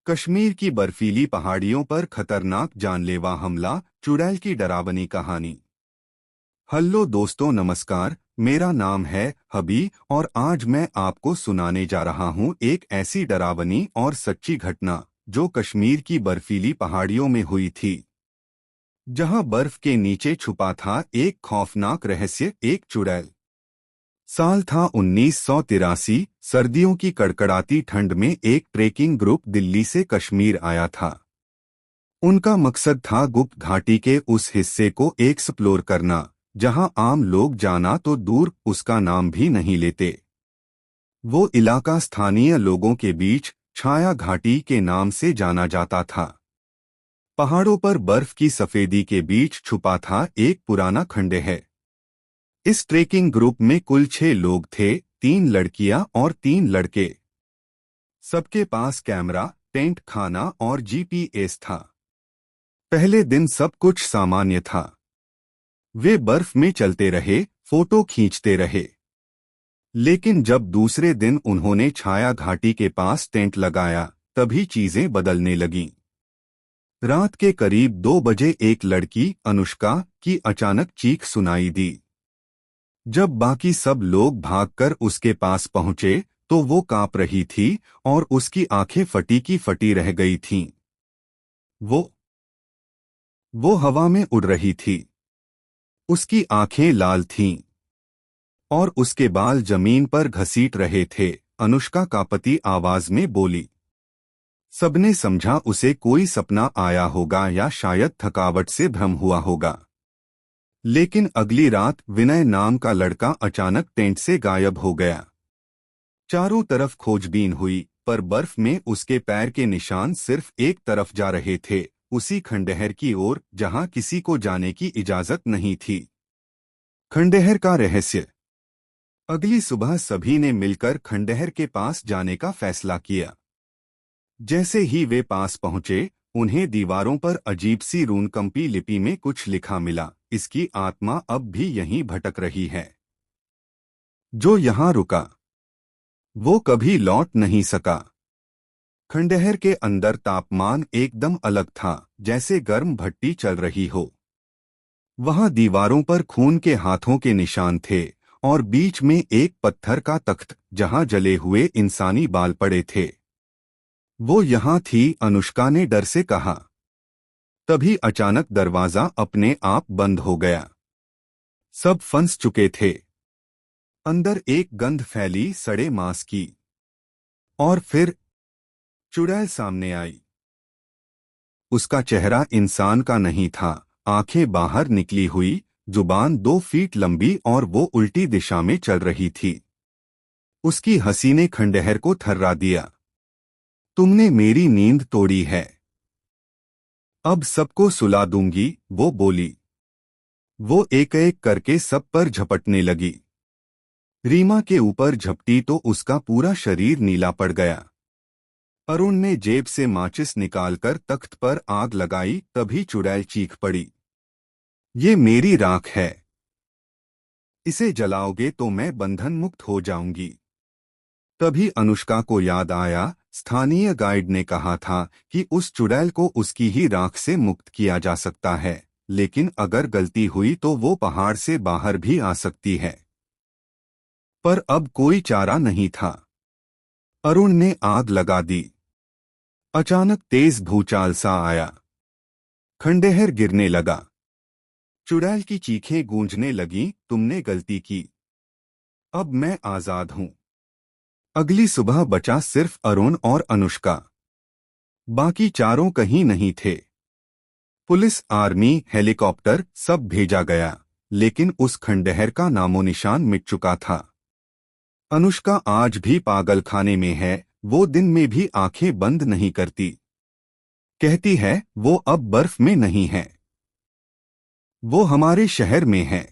कश्मीर की बर्फीली पहाड़ियों पर खतरनाक जानलेवा हमला, चुड़ैल की डरावनी कहानी। हेलो दोस्तों, नमस्कार। मेरा नाम है हबी और आज मैं आपको सुनाने जा रहा हूँ एक ऐसी डरावनी और सच्ची घटना जो कश्मीर की बर्फीली पहाड़ियों में हुई थी, जहाँ बर्फ के नीचे छुपा था एक खौफनाक रहस्य, एक चुड़ैल। साल था 1983। सर्दियों की कड़कड़ाती ठंड में एक ट्रेकिंग ग्रुप दिल्ली से कश्मीर आया था। उनका मकसद था गुप्त घाटी के उस हिस्से को एक्सप्लोर करना जहां आम लोग जाना तो दूर उसका नाम भी नहीं लेते। वो इलाका स्थानीय लोगों के बीच छाया घाटी के नाम से जाना जाता था। पहाड़ों पर बर्फ की सफेदी के बीच छुपा था एक पुराना खंडहर। इस ट्रेकिंग ग्रुप में कुल 6 लोग थे, 3 लड़कियां और 3 लड़के। सबके पास कैमरा, टेंट, खाना और जीपीएस था। पहले दिन सब कुछ सामान्य था। वे बर्फ में चलते रहे, फोटो खींचते रहे। लेकिन जब दूसरे दिन उन्होंने छाया घाटी के पास टेंट लगाया, तभी चीजें बदलने लगीं। रात के करीब 2 बजे एक लड़की, अनुष्का, की अचानक चीख सुनाई दी। जब बाकी सब लोग भागकर उसके पास पहुंचे तो वो कांप रही थी और उसकी आंखें फटी की फटी रह गई थीं। वो हवा में उड़ रही थी। उसकी आंखें लाल थीं और उसके बाल जमीन पर घसीट रहे थे। अनुष्का कांपती आवाज में बोली। सबने समझा उसे कोई सपना आया होगा या शायद थकावट से भ्रम हुआ होगा। लेकिन अगली रात विनय नाम का लड़का अचानक टेंट से गायब हो गया। चारों तरफ खोजबीन हुई, पर बर्फ में उसके पैर के निशान सिर्फ एक तरफ जा रहे थे, उसी खंडहर की ओर जहां किसी को जाने की इजाजत नहीं थी। खंडहर का रहस्य। अगली सुबह सभी ने मिलकर खंडहर के पास जाने का फैसला किया। जैसे ही वे पास पहुंचे, उन्हें दीवारों पर अजीब सी रूनकंपी लिपि में कुछ लिखा मिला। इसकी आत्मा अब भी यहीं भटक रही है। जो यहां रुका वो कभी लौट नहीं सका। खंडहर के अंदर तापमान एकदम अलग था, जैसे गर्म भट्टी चल रही हो। वहां दीवारों पर खून के हाथों के निशान थे और बीच में एक पत्थर का तख्त जहां जले हुए इंसानी बाल पड़े थे। वो यहां थी, अनुष्का ने डर से कहा। तभी अचानक दरवाजा अपने आप बंद हो गया। सब फंस चुके थे। अंदर एक गंध फैली, सड़े मांस की। और फिर चुड़ैल सामने आई। उसका चेहरा इंसान का नहीं था, आंखें बाहर निकली हुई, जुबान 2 फीट लंबी और वो उल्टी दिशा में चल रही थी। उसकी हंसी ने खंडहर को थर्रा दिया। तुमने मेरी नींद तोड़ी है। अब सबको सुला दूंगी, वो बोली। वो एक एक करके सब पर झपटने लगी। रीमा के ऊपर झपटी तो उसका पूरा शरीर नीला पड़ गया। अरुण ने जेब से माचिस निकालकर तख्त पर आग लगाई, तभी चुड़ैल चीख पड़ी। ये मेरी राख है। इसे जलाओगे तो मैं बंधन मुक्त हो जाऊंगी। तभी अनुष्का को याद आया, स्थानीय गाइड ने कहा था कि उस चुड़ैल को उसकी ही राख से मुक्त किया जा सकता है, लेकिन अगर गलती हुई तो वो पहाड़ से बाहर भी आ सकती है। पर अब कोई चारा नहीं था। अरुण ने आग लगा दी। अचानक तेज भूचाल सा आया। खंडहर गिरने लगा। चुड़ैल की चीखें गूंजने लगीं, तुमने गलती की। अब मैं आजाद हूं। अगली सुबह बचा सिर्फ अरुण और अनुष्का। बाकी चारों कहीं नहीं थे। पुलिस, आर्मी, हेलीकॉप्टर सब भेजा गया, लेकिन उस खंडहर का नामोनिशान मिट चुका था। अनुष्का आज भी पागलखाने में है। वो दिन में भी आंखें बंद नहीं करती। कहती है वो अब बर्फ में नहीं है, वो हमारे शहर में है।